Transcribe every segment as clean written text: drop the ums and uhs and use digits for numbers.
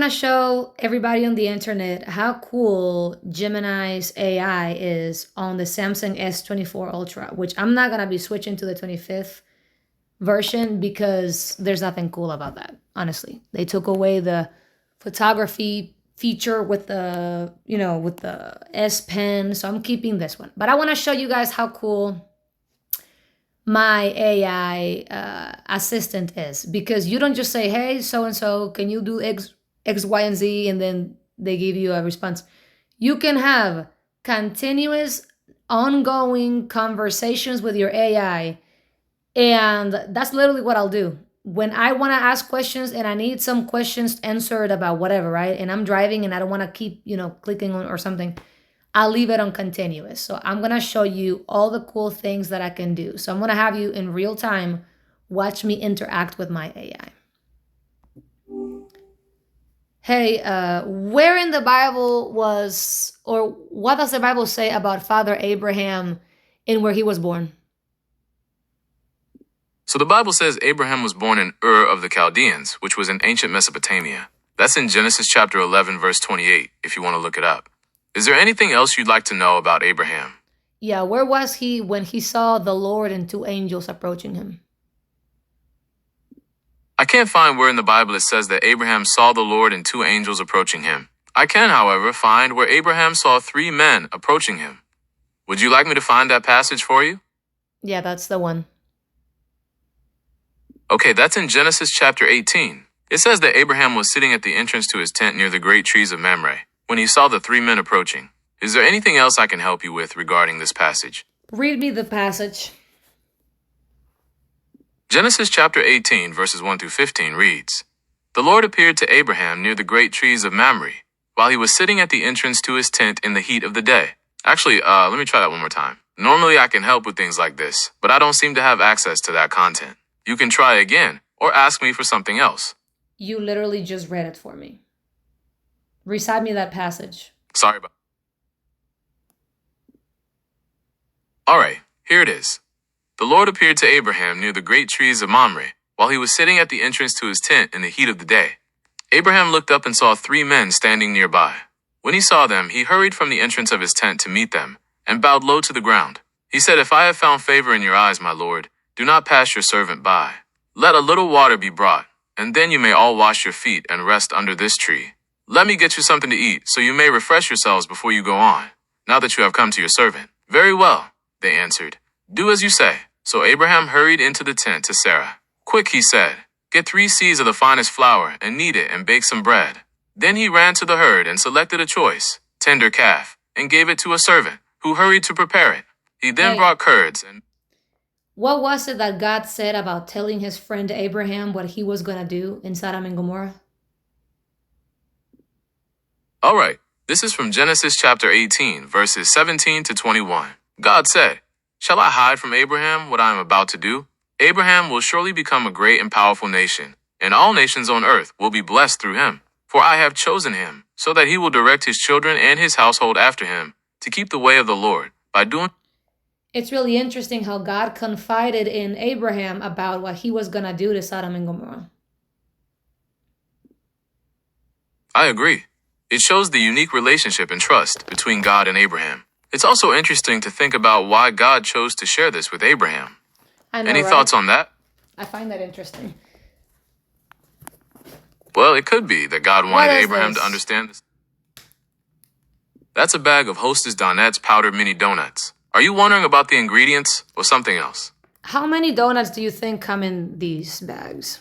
to show everybody on the internet how cool Gemini's AI is on the Samsung S24 Ultra, which I'm not going to be switching to the 25th version because there's nothing cool about that, honestly. They took away the photography feature with the, with the S Pen, so I'm keeping this one. But I want to show you guys how cool my AI assistant is, because you don't just say, hey, so and so, can you do X, Y, and Z, and then they give you a response. You can have continuous, ongoing conversations with your AI, and that's literally what I'll do. When I want to ask questions and I need some questions answered about whatever, right? And I'm driving and I don't want to keep, clicking on or something, I'll leave it on continuous. So I'm going to show you all the cool things that I can do. So I'm going to have you in real time watch me interact with my AI. Hey, where in the Bible or what does the Bible say about Father Abraham and where he was born? So the Bible says Abraham was born in Ur of the Chaldeans, which was in ancient Mesopotamia. That's in Genesis chapter 11, verse 28, if you want to look it up. Is there anything else you'd like to know about Abraham? Yeah, where was he when he saw the Lord and two angels approaching him? I can't find where in the Bible it says that Abraham saw the Lord and two angels approaching him. I can, however, find where Abraham saw three men approaching him. Would you like me to find that passage for you? Yeah, that's the one. Okay, that's in Genesis chapter 18. It says that Abraham was sitting at the entrance to his tent near the great trees of Mamre when he saw the three men approaching. Is there anything else I can help you with regarding this passage? Read me the passage. Genesis chapter 18, verses 1 through 15 reads, The Lord appeared to Abraham near the great trees of Mamre while he was sitting at the entrance to his tent in the heat of the day. Actually, let me try that one more time. Normally I can help with things like this, but I don't seem to have access to that content. You can try again or ask me for something else. You literally just read it for me. Recite me that passage. Sorry about. All right, here it is. The Lord appeared to Abraham near the great trees of Mamre while he was sitting at the entrance to his tent in the heat of the day. Abraham looked up and saw three men standing nearby. When he saw them, he hurried from the entrance of his tent to meet them and bowed low to the ground. He said, If I have found favor in your eyes, my Lord, do not pass your servant by. Let a little water be brought, and then you may all wash your feet and rest under this tree. Let me get you something to eat, so you may refresh yourselves before you go on, now that you have come to your servant. Very well, they answered. Do as you say. So Abraham hurried into the tent to Sarah. Quick, he said, get 3 seahs of the finest flour and knead it and bake some bread. Then he ran to the herd and selected a choice, tender calf, and gave it to a servant, who hurried to prepare it. He then brought curds and... What was it that God said about telling his friend Abraham what he was going to do in Sodom and Gomorrah? All right, this is from Genesis chapter 18, verses 17 to 21. God said, Shall I hide from Abraham what I am about to do? Abraham will surely become a great and powerful nation, and all nations on earth will be blessed through him. For I have chosen him, so that he will direct his children and his household after him, to keep the way of the Lord, by doing... It's really interesting how God confided in Abraham about what he was going to do to Sodom and Gomorrah. I agree. It shows the unique relationship and trust between God and Abraham. It's also interesting to think about why God chose to share this with Abraham. I know, Any right? thoughts on that? I find that interesting. Well, it could be that God wanted Abraham to understand this. That's a bag of Hostess Donut's powdered mini donuts. Are you wondering about the ingredients or something else? How many donuts do you think come in these bags?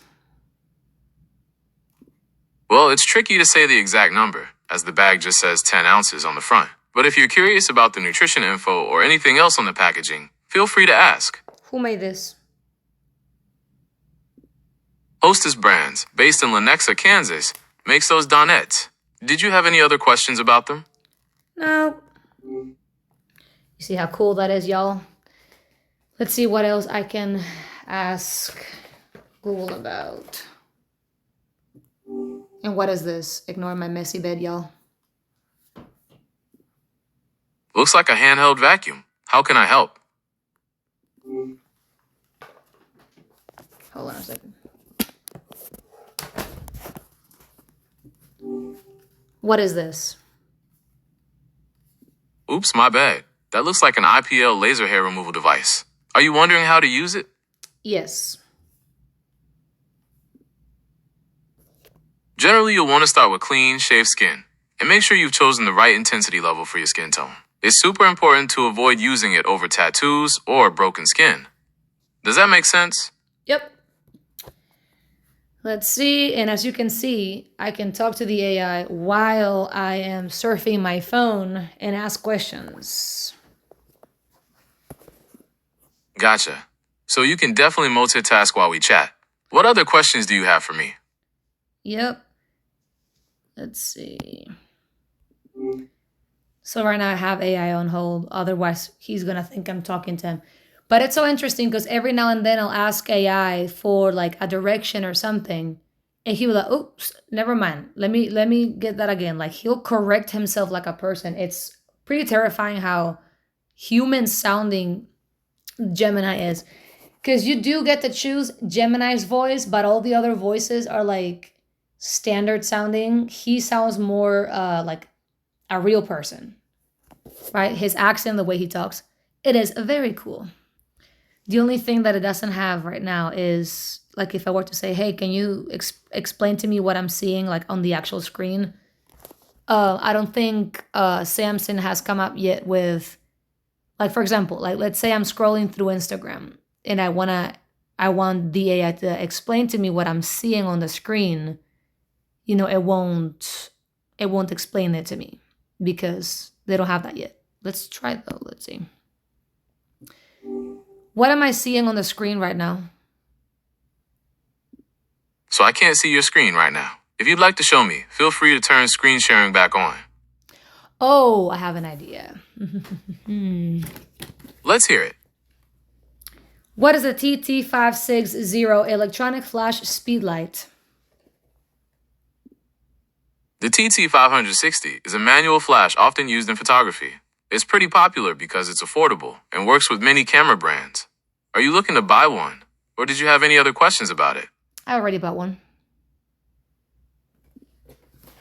Well, it's tricky to say the exact number, as the bag just says 10 ounces on the front. But if you're curious about the nutrition info or anything else on the packaging, feel free to ask. Who made this? Hostess Brands, based in Lenexa, Kansas, makes those donuts. Did you have any other questions about them? No. You see how cool that is, y'all? Let's see what else I can ask Google about. And what is this? Ignore my messy bed, y'all. Looks like a handheld vacuum. How can I help? Hold on a second. What is this? Oops, my bad. That looks like an IPL laser hair removal device. Are you wondering how to use it? Yes. Generally, you'll want to start with clean, shaved skin, and make sure you've chosen the right intensity level for your skin tone. It's super important to avoid using it over tattoos or broken skin. Does that make sense? Yep. Let's see, and as you can see, I can talk to the AI while I am surfing my phone and ask questions. Gotcha. So you can definitely multitask while we chat. What other questions do you have for me? Yep. Let's see. So right now I have AI on hold, otherwise he's gonna think I'm talking to him. But it's so interesting because every now and then I'll ask AI for like a direction or something, and he will like, oops, never mind. Let me get that again. Like he'll correct himself like a person. It's pretty terrifying how human sounding Gemini is. Because you do get to choose Gemini's voice, but all the other voices are like standard sounding. He sounds more like a real person, right? His accent, the way he talks, it is very cool. The only thing that it doesn't have right now is like if I were to say, hey, can you explain to me what I'm seeing like on the actual screen? I don't think Samsung has come up yet with, like, for example, like let's say I'm scrolling through Instagram and I want the AI to explain to me what I'm seeing on the screen. You know, it won't explain it to me because they don't have that yet. Let's try though. Let's see. What am I seeing on the screen right now? So I can't see your screen right now. If you'd like to show me, feel free to turn screen sharing back on. Oh, I have an idea. Let's hear it. What is a TT560 electronic flash speedlight? The TT560 is a manual flash often used in photography. It's pretty popular because it's affordable and works with many camera brands. Are you looking to buy one, or did you have any other questions about it? I already bought one.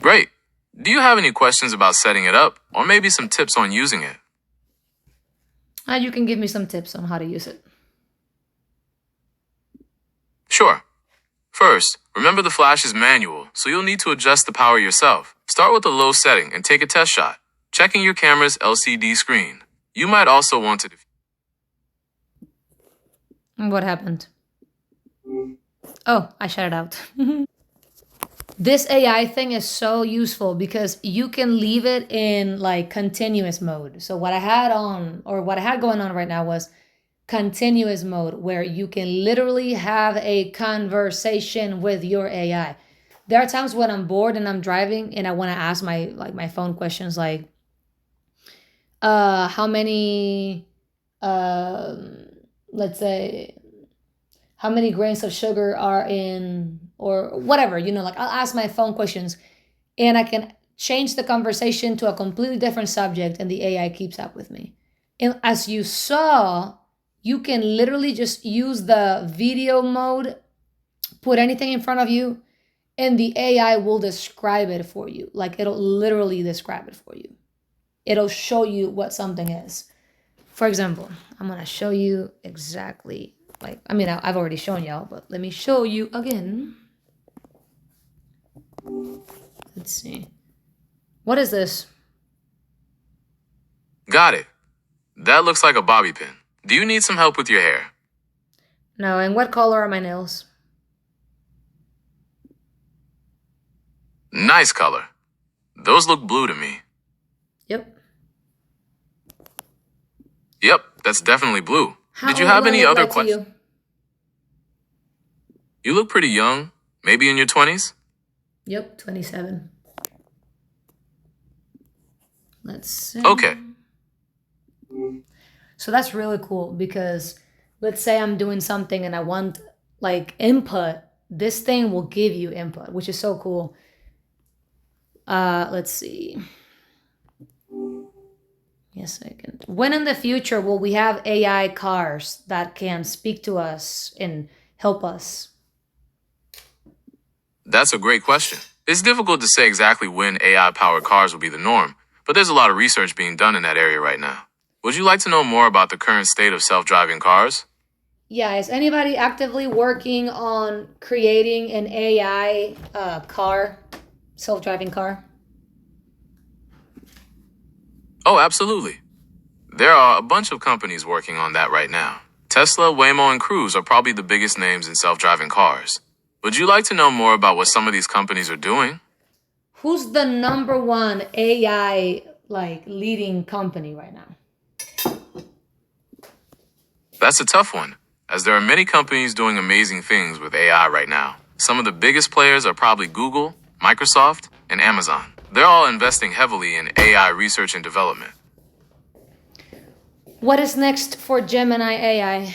Great. Do you have any questions about setting it up, or maybe some tips on using it? You can give me some tips on how to use it. Sure. First, remember the flash is manual, so you'll need to adjust the power yourself. Start with a low setting and take a test shot, checking your camera's LCD screen. You might also want to... What happened? Oh, I shut it out. This AI thing is so useful because you can leave it in like continuous mode. So what I had going on right now was continuous mode, where you can literally have a conversation with your AI. There are times when I'm bored and I'm driving and I want to ask my phone questions like how many let's say how many grains of sugar are in, or whatever, like I'll ask my phone questions and I can change the conversation to a completely different subject and the AI keeps up with me. And as you saw, you can literally just use the video mode, put anything in front of you, and the AI will describe it for you. Like it'll literally describe it for you. It'll show you what something is. For example, I'm gonna show you exactly, I've already shown y'all, but let me show you again. Let's see. What is this? Got it. That looks like a bobby pin. Do you need some help with your hair? No, and what color are my nails? Nice color. Those look blue to me. Yep. Yep, that's definitely blue. How Did you have old do I any look other like to questions? you? You look pretty young, maybe in your 20s? Yep, 27. Let's see. Okay. So that's really cool because let's say I'm doing something and I want like input. This thing will give you input, which is so cool. Let's see. Yes, I can. When in the future will we have AI cars that can speak to us and help us? That's a great question. It's difficult to say exactly when AI-powered cars will be the norm, but there's a lot of research being done in that area right now. Would you like to know more about the current state of self-driving cars? Yeah, is anybody actively working on creating an AI car, self-driving car? Oh, absolutely. There are a bunch of companies working on that right now. Tesla, Waymo, and Cruise are probably the biggest names in self-driving cars. Would you like to know more about what some of these companies are doing? Who's the number one AI like leading company right now? That's a tough one, as there are many companies doing amazing things with AI right now. Some of the biggest players are probably Google, Microsoft, and Amazon. They're all investing heavily in AI research and development. What is next for Gemini AI?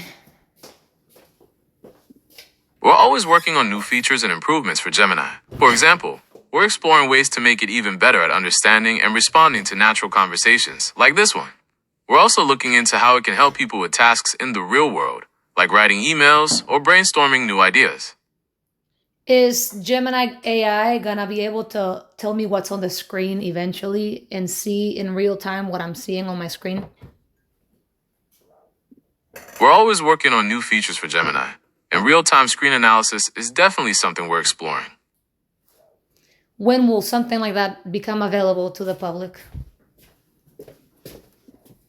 We're always working on new features and improvements for Gemini. For example, we're exploring ways to make it even better at understanding and responding to natural conversations, like this one. We're also looking into how it can help people with tasks in the real world, like writing emails or brainstorming new ideas. Is Gemini AI gonna be able to tell me what's on the screen eventually and see in real time what I'm seeing on my screen? We're always working on new features for Gemini, and real-time screen analysis is definitely something we're exploring. When will something like that become available to the public?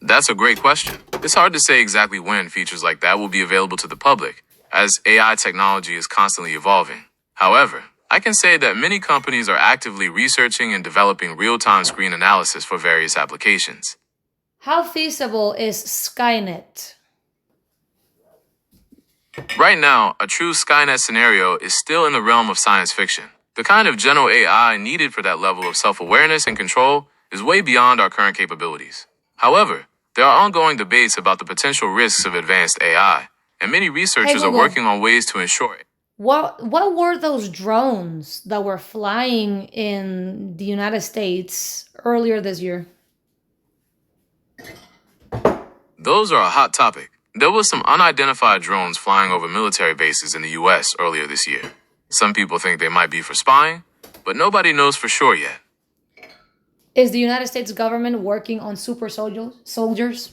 That's a great question. It's hard to say exactly when features like that will be available to the public, as AI technology is constantly evolving. However, I can say that many companies are actively researching and developing real-time screen analysis for various applications. How feasible is Skynet? Right now, a true Skynet scenario is still in the realm of science fiction. The kind of general AI needed for that level of self-awareness and control is way beyond our current capabilities. However, there are ongoing debates about the potential risks of advanced AI, and many researchers are Google. working on ways to ensure it. What were those drones that were flying in the United States earlier this year? Those are a hot topic. There was some unidentified drones flying over military bases in the US earlier this year. Some people think they might be for spying, but nobody knows for sure yet. Is the United States government working on super soldiers?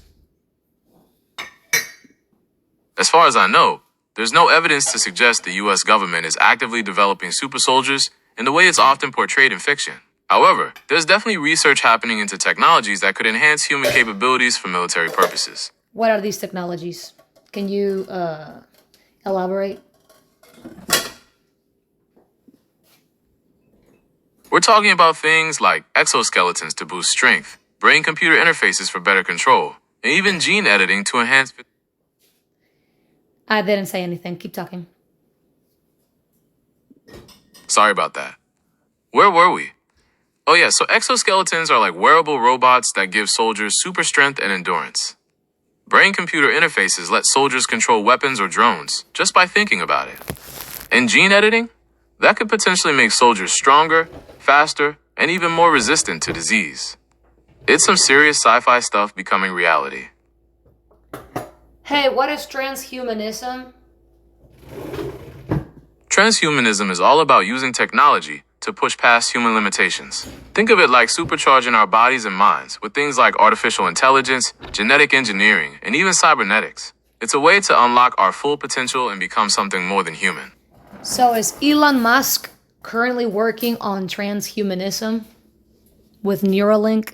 As far as I know, there's no evidence to suggest the US government is actively developing super soldiers in the way it's often portrayed in fiction. However, there's definitely research happening into technologies that could enhance human capabilities for military purposes. What are these technologies? Can you elaborate? We're talking about things like exoskeletons to boost strength, brain-computer interfaces for better control, and even gene editing to enhance. I didn't say anything. Keep talking. Sorry about that. Where were we? Oh yeah, so exoskeletons are like wearable robots that give soldiers super strength and endurance. Brain-computer interfaces let soldiers control weapons or drones just by thinking about it. And gene editing? That could potentially make soldiers stronger, faster, and even more resistant to disease. It's some serious sci-fi stuff becoming reality. Hey, what is transhumanism? Transhumanism is all about using technology to push past human limitations. Think of it like supercharging our bodies and minds with things like artificial intelligence, genetic engineering, and even cybernetics. It's a way to unlock our full potential and become something more than human. So is Elon Musk currently working on transhumanism with Neuralink?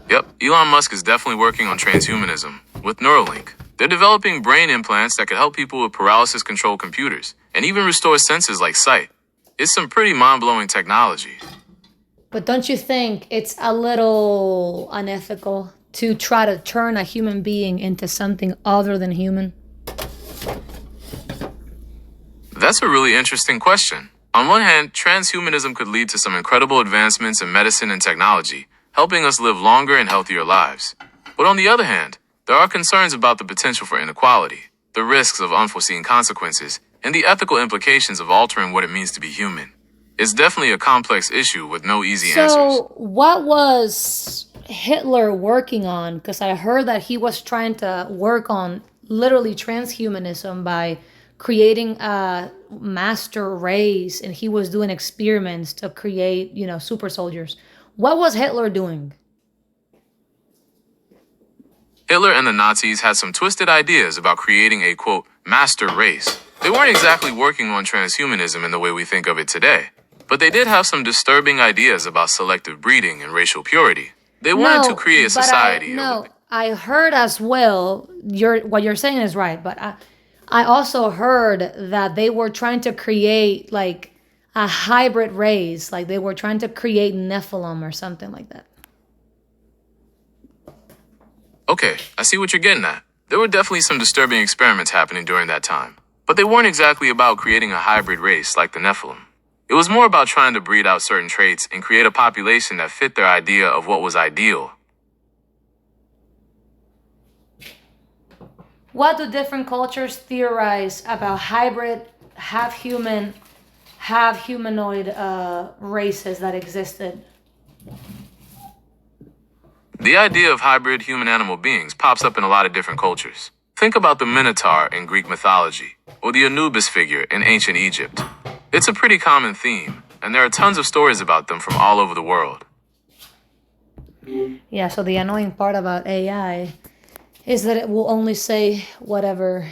Yep, Elon Musk is definitely working on transhumanism with Neuralink. They're developing brain implants that could help people with paralysis-controlled computers and even restore senses like sight. It's some pretty mind-blowing technology. But don't you think it's a little unethical to try to turn a human being into something other than human? That's a really interesting question. On one hand, transhumanism could lead to some incredible advancements in medicine and technology, helping us live longer and healthier lives. But on the other hand, there are concerns about the potential for inequality, the risks of unforeseen consequences, and the ethical implications of altering what it means to be human. It's definitely a complex issue with no easy answers. So what was Hitler working on? Because I heard that he was trying to work on literally transhumanism by creating a master race, and he was doing experiments to create, super soldiers. What was Hitler doing? Hitler and the Nazis had some twisted ideas about creating a, quote, master race. They weren't exactly working on transhumanism in the way we think of it today, but they did have some disturbing ideas about selective breeding and racial purity. They wanted to create a society. I heard as well. What you're saying is right, but I also heard that they were trying to create like a hybrid race, like they were trying to create Nephilim or something like that. Okay, I see what you're getting at. There were definitely some disturbing experiments happening during that time, but they weren't exactly about creating a hybrid race like the Nephilim. It was more about trying to breed out certain traits and create a population that fit their idea of what was ideal. What do different cultures theorize about hybrid, half human, half humanoid races that existed? The idea of hybrid human-animal beings pops up in a lot of different cultures. Think about the Minotaur in Greek mythology, or the Anubis figure in ancient Egypt. It's a pretty common theme, and there are tons of stories about them from all over the world. Yeah, so the annoying part about AI is that it will only say whatever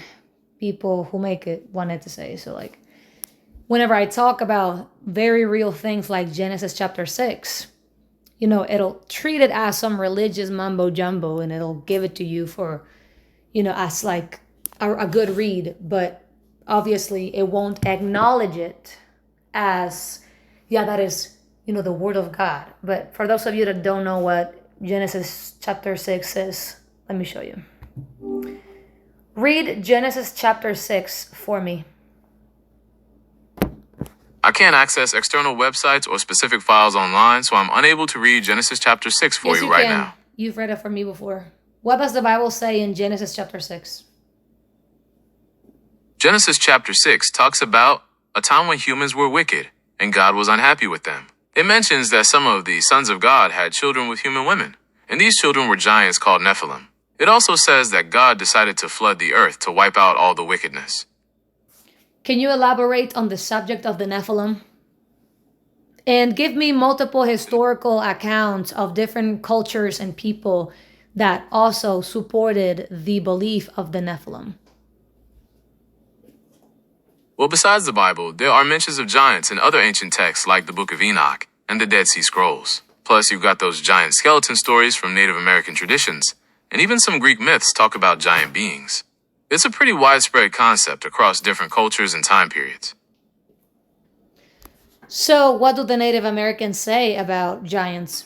people who make it want it to say. So like, whenever I talk about very real things like Genesis chapter 6, it'll treat it as some religious mumbo jumbo, and it'll give it to you for, as like a good read, but obviously it won't acknowledge it as, yeah, that is, the word of God. But for those of you that don't know what Genesis chapter 6 is, let me show you. Read Genesis chapter 6 for me. I can't access external websites or specific files online, so I'm unable to read Genesis chapter 6 for you right now. You've read it for me before. What does the Bible say in Genesis chapter 6? Genesis chapter 6 talks about a time when humans were wicked, and God was unhappy with them. It mentions that some of the sons of God had children with human women, and these children were giants called Nephilim. It also says that God decided to flood the earth to wipe out all the wickedness. Can you elaborate on the subject of the Nephilim? And give me multiple historical accounts of different cultures and people that also supported the belief of the Nephilim. Well, besides the Bible, there are mentions of giants in other ancient texts like the Book of Enoch and the Dead Sea Scrolls. Plus, you've got those giant skeleton stories from Native American traditions, and even some Greek myths talk about giant beings. It's a pretty widespread concept across different cultures and time periods. So, what do the Native Americans say about giants?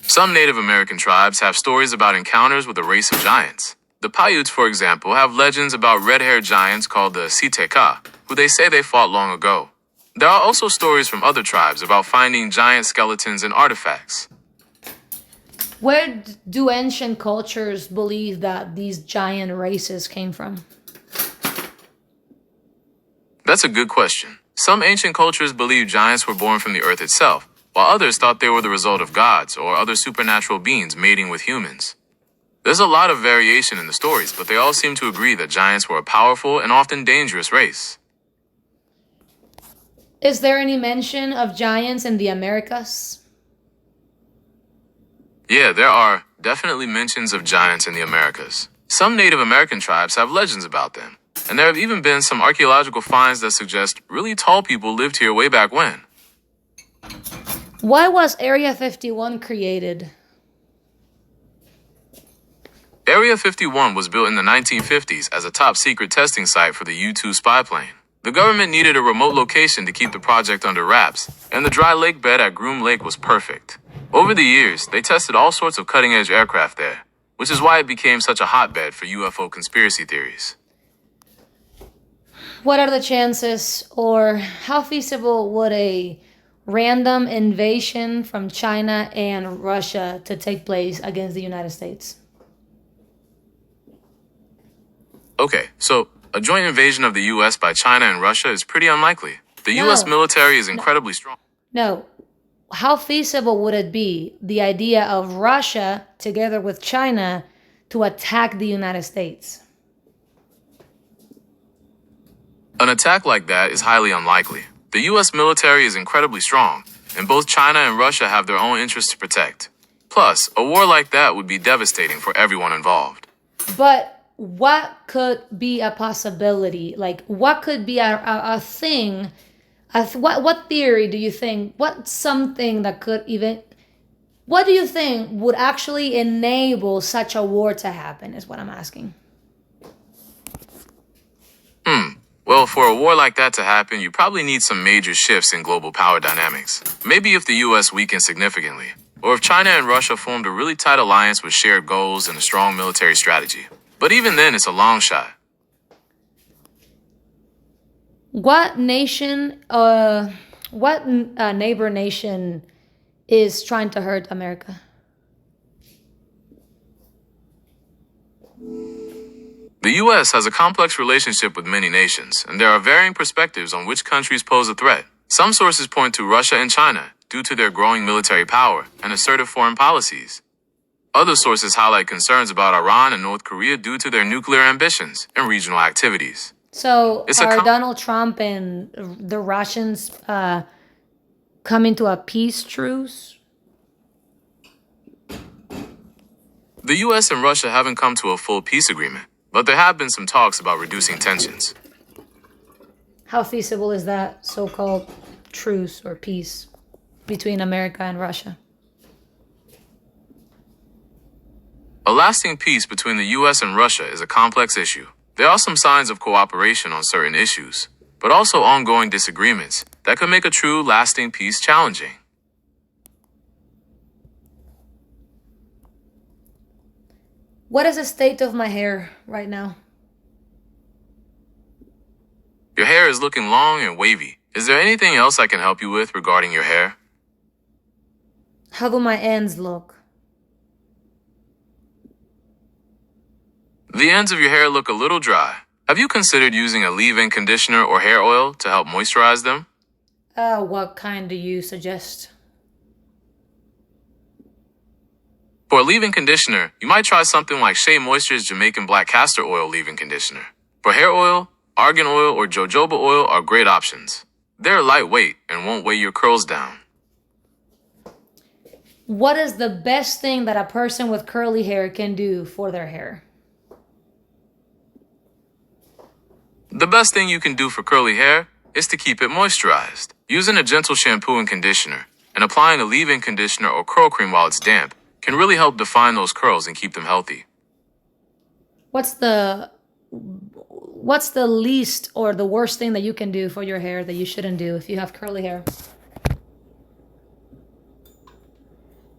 Some Native American tribes have stories about encounters with a race of giants. The Paiutes, for example, have legends about red-haired giants called the Siteka, who they say they fought long ago. There are also stories from other tribes about finding giant skeletons and artifacts. Where do ancient cultures believe that these giant races came from? That's a good question. Some ancient cultures believe giants were born from the earth itself, while others thought they were the result of gods or other supernatural beings mating with humans. There's a lot of variation in the stories, but they all seem to agree that giants were a powerful and often dangerous race. Is there any mention of giants in the Americas? Yeah, there are definitely mentions of giants in the Americas. Some Native American tribes have legends about them, and there have even been some archaeological finds that suggest really tall people lived here way back when. Why was Area 51 created? Area 51 was built in the 1950s as a top-secret testing site for the U-2 spy plane. The government needed a remote location to keep the project under wraps, and the dry lake bed at Groom Lake was perfect. Over the years, they tested all sorts of cutting-edge aircraft there, which is why it became such a hotbed for UFO conspiracy theories. What are the chances, or how feasible would a random invasion from China and Russia to take place against the United States? Okay, so a joint invasion of the U.S. by China and Russia is pretty unlikely. The U.S. military is incredibly strong. No. How feasible would it be, the idea of Russia together with China to attack the United States? An attack like that is highly unlikely. The US military is incredibly strong, and both China and Russia have their own interests to protect. Plus, a war like that would be devastating for everyone involved. But what could be a possibility? Like, what could be a thing? What theory do you think? What's something that could even? What do you think would actually enable such a war to happen? Is what I'm asking. Well, for a war like that to happen, you probably need some major shifts in global power dynamics. Maybe if the US weakened significantly, or if China and Russia formed a really tight alliance with shared goals and a strong military strategy. But even then, it's a long shot. What nation, neighbor nation is trying to hurt America? The US has a complex relationship with many nations, and there are varying perspectives on which countries pose a threat. Some sources point to Russia and China due to their growing military power and assertive foreign policies. Other sources highlight concerns about Iran and North Korea due to their nuclear ambitions and regional activities. So are Donald Trump and the Russians coming to a peace truce? The US and Russia haven't come to a full peace agreement, but there have been some talks about reducing tensions. How feasible is that so-called truce or peace between America and Russia? A lasting peace between the US and Russia is a complex issue. There are some signs of cooperation on certain issues, but also ongoing disagreements that could make a true lasting peace challenging. What is the state of my hair right now? Your hair is looking long and wavy. Is there anything else I can help you with regarding your hair? How do my ends look? The ends of your hair look a little dry. Have you considered using a leave-in conditioner or hair oil to help moisturize them? What kind do you suggest? For a leave-in conditioner, you might try something like Shea Moisture's Jamaican Black Castor Oil leave-in conditioner. For hair oil, argan oil or jojoba oil are great options. They're lightweight and won't weigh your curls down. What is the best thing that a person with curly hair can do for their hair? The best thing you can do for curly hair is to keep it moisturized. Using a gentle shampoo and conditioner and applying a leave-in conditioner or curl cream while it's damp can really help define those curls and keep them healthy. What's the least or the worst thing that you can do for your hair that you shouldn't do if you have curly hair?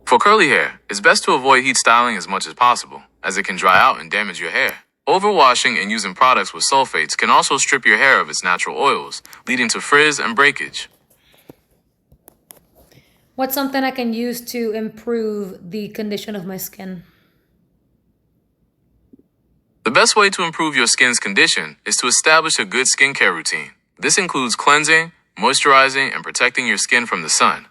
For curly hair, it's best to avoid heat styling as much as possible, as it can dry out and damage your hair. Overwashing and using products with sulfates can also strip your hair of its natural oils, leading to frizz and breakage. What's something I can use to improve the condition of my skin? The best way to improve your skin's condition is to establish a good skincare routine. This includes cleansing, moisturizing, and protecting your skin from the sun.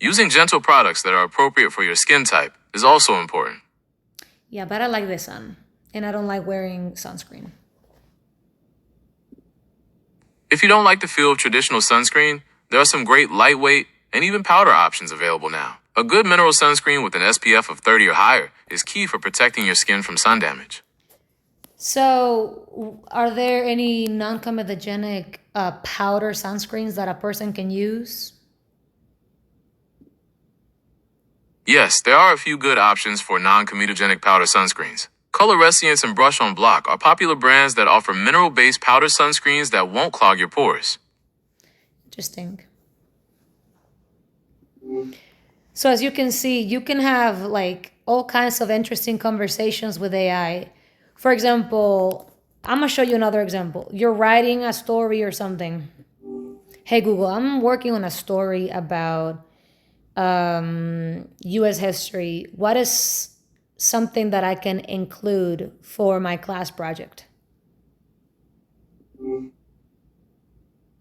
Using gentle products that are appropriate for your skin type is also important. Yeah, but I like the sun, and I don't like wearing sunscreen. If you don't like the feel of traditional sunscreen, there are some great lightweight and even powder options available now. A good mineral sunscreen with an SPF of 30 or higher is key for protecting your skin from sun damage. So, are there any non-comedogenic powder sunscreens that a person can use? Yes, there are a few good options for non-comedogenic powder sunscreens. Color Resiance and Brush on Block are popular brands that offer mineral-based powder sunscreens that won't clog your pores. Interesting. So as you can see, you can have like all kinds of interesting conversations with AI. For example, I'm gonna show you another example. You're writing a story or something. Hey Google, I'm working on a story about US history. What is something that I can include for my class project?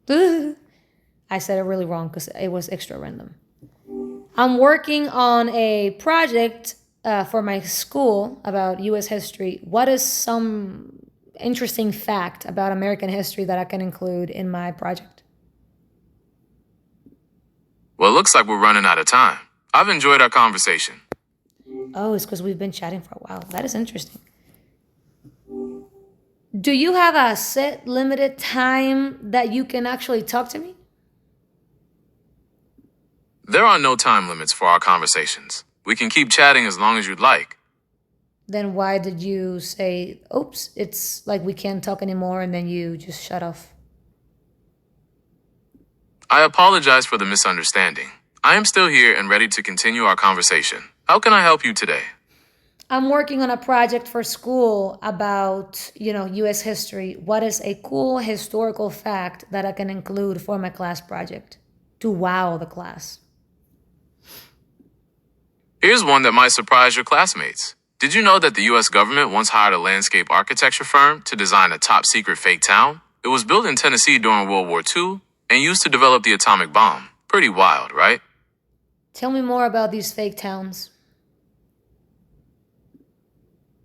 I said it really wrong because it was extra random. I'm working on a project for my school about US history. What is some interesting fact about American history that I can include in my project? Well, it looks like we're running out of time. I've enjoyed our conversation. Oh, it's because we've been chatting for a while. That is interesting. Do you have a set limited time that you can actually talk to me? There are no time limits for our conversations. We can keep chatting as long as you'd like. Then why did you say, oops, it's like we can't talk anymore, and then you just shut off? I apologize for the misunderstanding. I am still here and ready to continue our conversation. How can I help you today? I'm working on a project for school about, US history. What is a cool historical fact that I can include for my class project to wow the class? Here's one that might surprise your classmates. Did you know that the US government once hired a landscape architecture firm to design a top secret fake town? It was built in Tennessee during World War II and used to develop the atomic bomb. Pretty wild, right? Tell me more about these fake towns.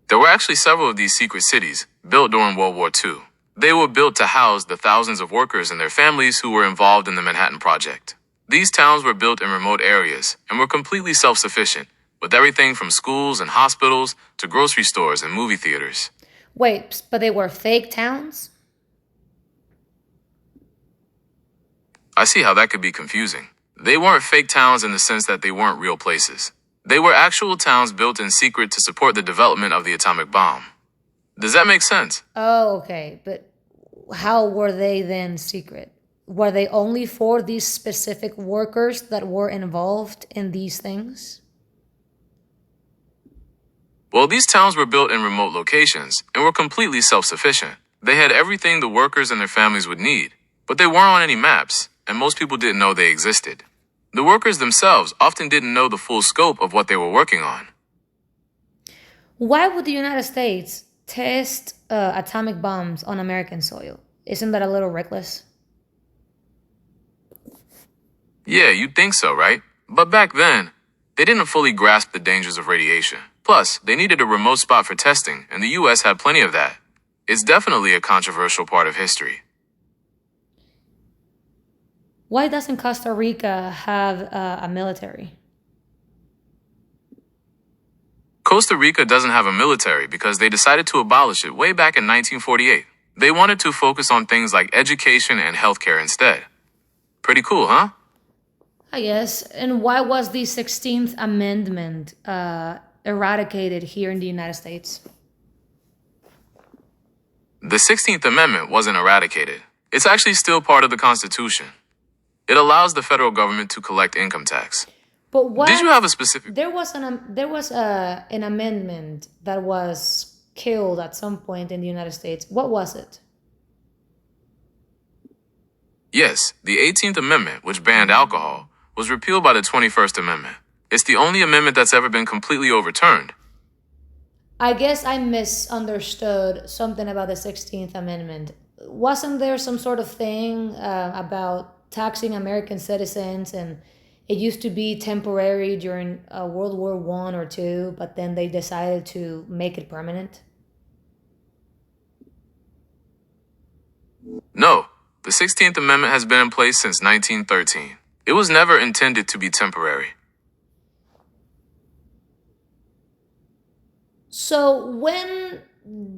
There were actually several of these secret cities built during World War II. They were built to house the thousands of workers and their families who were involved in the Manhattan Project. These towns were built in remote areas and were completely self-sufficient, with everything from schools and hospitals to grocery stores and movie theaters. Wait, but they were fake towns? I see how that could be confusing. They weren't fake towns in the sense that they weren't real places. They were actual towns built in secret to support the development of the atomic bomb. Does that make sense? Oh, okay. But how were they then secret? Were they only for these specific workers that were involved in these things? Well, these towns were built in remote locations and were completely self-sufficient. They had everything the workers and their families would need, but they weren't on any maps, and most people didn't know they existed. The workers themselves often didn't know the full scope of what they were working on. Why would the United States test atomic bombs on American soil? Isn't that a little reckless? Yeah, you'd think so, right? But back then, they didn't fully grasp the dangers of radiation. Plus, they needed a remote spot for testing, and the US had plenty of that. It's definitely a controversial part of history. Why doesn't Costa Rica have a military? Costa Rica doesn't have a military because they decided to abolish it way back in 1948. They wanted to focus on things like education and healthcare instead. Pretty cool, huh? I guess. And why was the 16th Amendment eradicated here in the United States? The 16th Amendment wasn't eradicated. It's actually still part of the Constitution. It allows the federal government to collect income tax. But what? Did you have a specific... There was an amendment that was killed at some point in the United States. What was it? Yes, the 18th Amendment, which banned alcohol, was repealed by the 21st Amendment. It's the only amendment that's ever been completely overturned. I guess I misunderstood something about the 16th Amendment. Wasn't there some sort of thing about taxing American citizens, and it used to be temporary during World War I or II, but then they decided to make it permanent? No, the 16th Amendment has been in place since 1913. It was never intended to be temporary. So when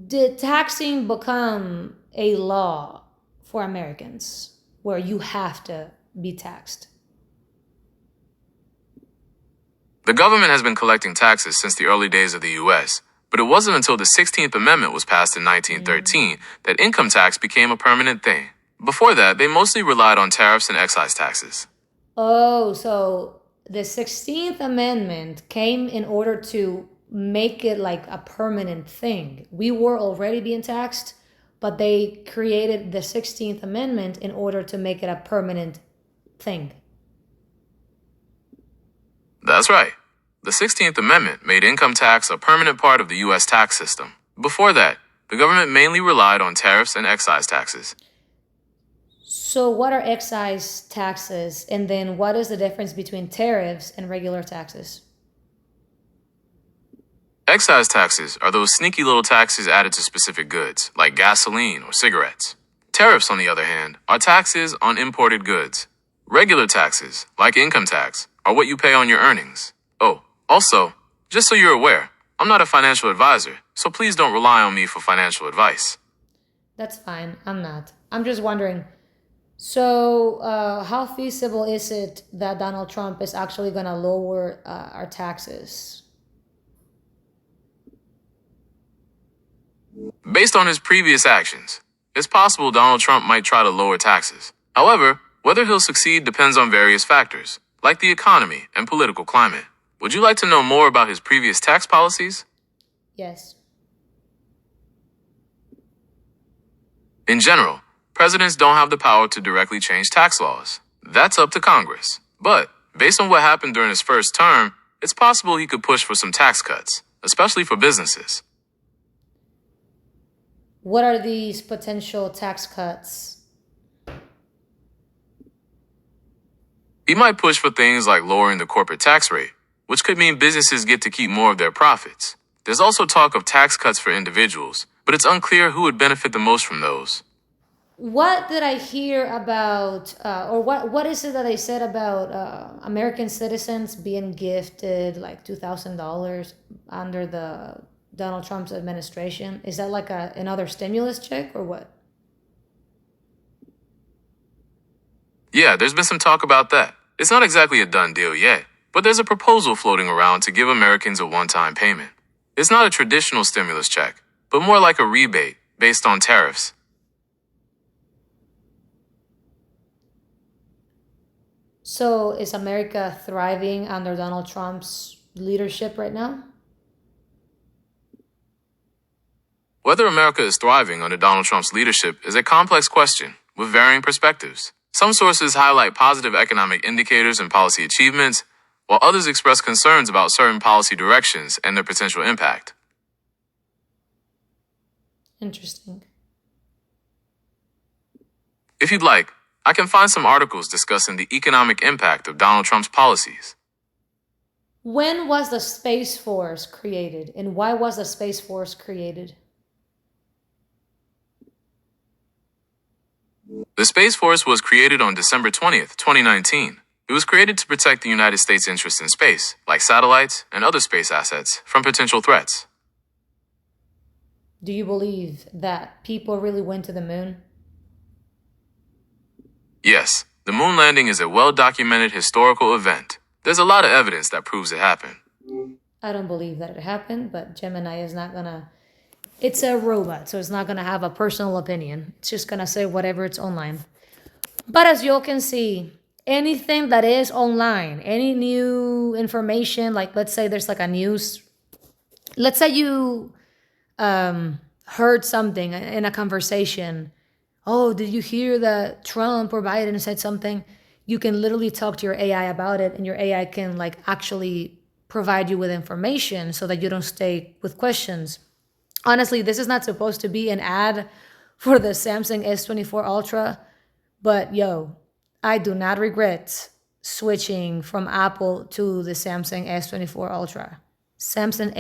did taxing become a law for Americans where you have to be taxed? The government has been collecting taxes since the early days of the US, but it wasn't until the 16th Amendment was passed in 1913 that income tax became a permanent thing. Before that, they mostly relied on tariffs and excise taxes. Oh, so the 16th Amendment came in order to make it like a permanent thing. We were already being taxed, but they created the 16th Amendment in order to make it a permanent thing. That's right. The 16th Amendment made income tax a permanent part of the US tax system. Before that, the government mainly relied on tariffs and excise taxes. So what are excise taxes? And then what is the difference between tariffs and regular taxes? Excise taxes are those sneaky little taxes added to specific goods, like gasoline or cigarettes. Tariffs, on the other hand, are taxes on imported goods. Regular taxes, like income tax, are what you pay on your earnings. Oh, also, just so you're aware, I'm not a financial advisor, so please don't rely on me for financial advice. That's fine. I'm not. I'm just wondering. So, how feasible is it that Donald Trump is actually going to lower our taxes? Based on his previous actions, it's possible Donald Trump might try to lower taxes. However, whether he'll succeed depends on various factors, like the economy and political climate. Would you like to know more about his previous tax policies? Yes. In general, presidents don't have the power to directly change tax laws. That's up to Congress. But, based on what happened during his first term, it's possible he could push for some tax cuts, especially for businesses. What are these potential tax cuts? He might push for things like lowering the corporate tax rate, which could mean businesses get to keep more of their profits. There's also talk of tax cuts for individuals, but it's unclear who would benefit the most from those. What did I hear about, or what is it that they said about American citizens being gifted like $2,000 under the Donald Trump's administration? Is that like another stimulus check or what? Yeah, there's been some talk about that. It's not exactly a done deal yet, but there's a proposal floating around to give Americans a one-time payment. It's not a traditional stimulus check, but more like a rebate based on tariffs. So is America thriving under Donald Trump's leadership right now? Whether America is thriving under Donald Trump's leadership is a complex question with varying perspectives. Some sources highlight positive economic indicators and policy achievements, while others express concerns about certain policy directions and their potential impact. Interesting. If you'd like, I can find some articles discussing the economic impact of Donald Trump's policies. When was the Space Force created, and why was the Space Force created? The Space Force was created on December 20th, 2019. It was created to protect the United States' interests in space, like satellites and other space assets, from potential threats. Do you believe that people really went to the moon? Yes, the moon landing is a well-documented historical event. There's a lot of evidence that proves it happened. I don't believe that it happened, but Gemini is not gonna. It's a robot, so it's not gonna have a personal opinion. It's just gonna say whatever it's online. But as you all can see, anything that is online, any new information, like let's say there's like a news, let's say you heard something in a conversation. Oh, did you hear that Trump or Biden said something? You can literally talk to your AI about it, and your AI can like actually provide you with information so that you don't stay with questions. Honestly, this is not supposed to be an ad for the Samsung S24 Ultra, but yo, I do not regret switching from Apple to the Samsung S24 Ultra. Samsung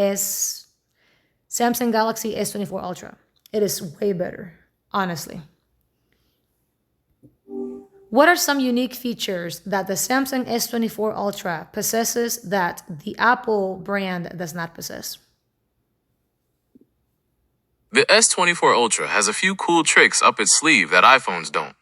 Galaxy S24 Ultra. It is way better, honestly. What are some unique features that the Samsung S24 Ultra possesses that the Apple brand does not possess? The S24 Ultra has a few cool tricks up its sleeve that iPhones don't.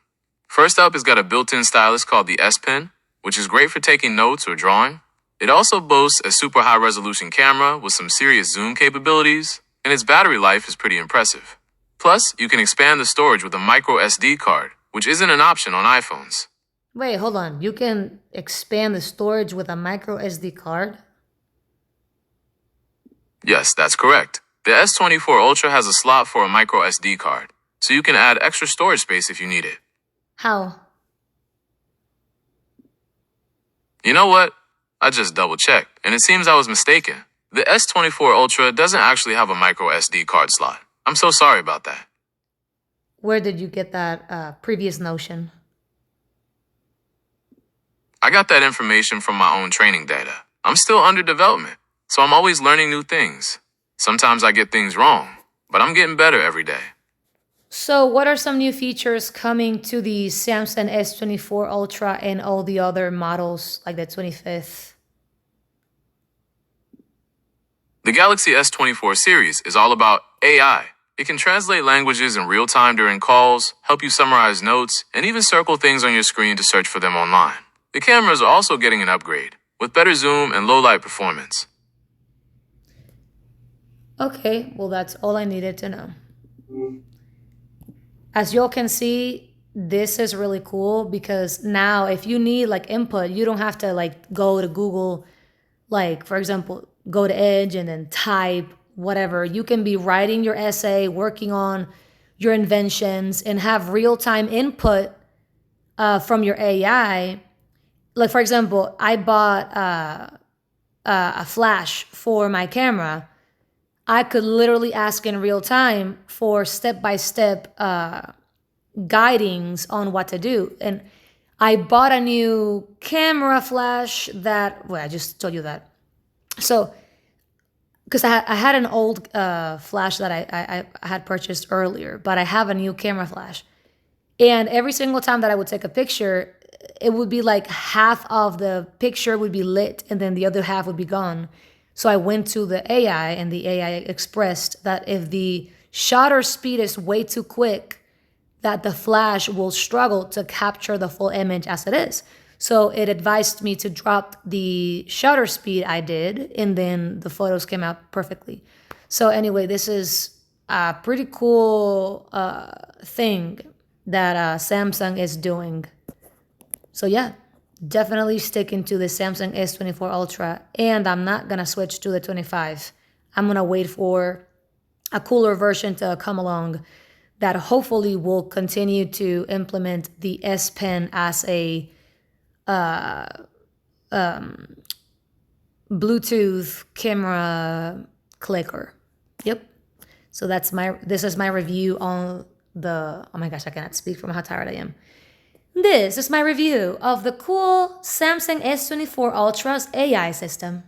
First up, it's got a built-in stylus called the S Pen, which is great for taking notes or drawing. It also boasts a super high-resolution camera with some serious zoom capabilities, and its battery life is pretty impressive. Plus, you can expand the storage with a micro SD card, which isn't an option on iPhones. Wait, hold on. You can expand the storage with a micro SD card? Yes, that's correct. The S24 Ultra has a slot for a micro SD card, so you can add extra storage space if you need it. How? You know what? I just double-checked, and it seems I was mistaken. The S24 Ultra doesn't actually have a micro SD card slot. I'm so sorry about that. Where did you get that previous notion? I got that information from my own training data. I'm still under development, so I'm always learning new things. Sometimes I get things wrong, but I'm getting better every day. So what are some new features coming to the Samsung S24 Ultra and all the other models like the 25th? The Galaxy S24 series is all about AI. It can translate languages in real time during calls, help you summarize notes, and even circle things on your screen to search for them online. The cameras are also getting an upgrade, with better zoom and low light performance. Okay, well, that's all I needed to know. As y'all can see, this is really cool because now if you need like input, you don't have to like go to Google, like for example, go to Edge and then type whatever. You can be writing your essay, working on your inventions, and have real-time input from your AI. Like for example, I bought a flash for my camera. I could literally ask in real time for step-by-step guidings on what to do. And I bought a new camera flash that, well, I just told you that. So, because I had an old flash that I had purchased earlier, but I have a new camera flash. And every single time that I would take a picture, it would be like half of the picture would be lit and then the other half would be gone. So I went to the AI and the AI expressed that if the shutter speed is way too quick, that the flash will struggle to capture the full image as it is. So it advised me to drop the shutter speed I did, and then the photos came out perfectly. So anyway, this is a pretty cool thing that Samsung is doing. So yeah, definitely sticking to the Samsung S24 Ultra, and I'm not gonna switch to the 25. I'm gonna wait for a cooler version to come along that hopefully will continue to implement the S Pen as a Bluetooth camera clicker. Yep. So this is my review on the, oh my gosh, I cannot speak from how tired I am. This is my review of the cool Samsung S24 Ultra's AI system.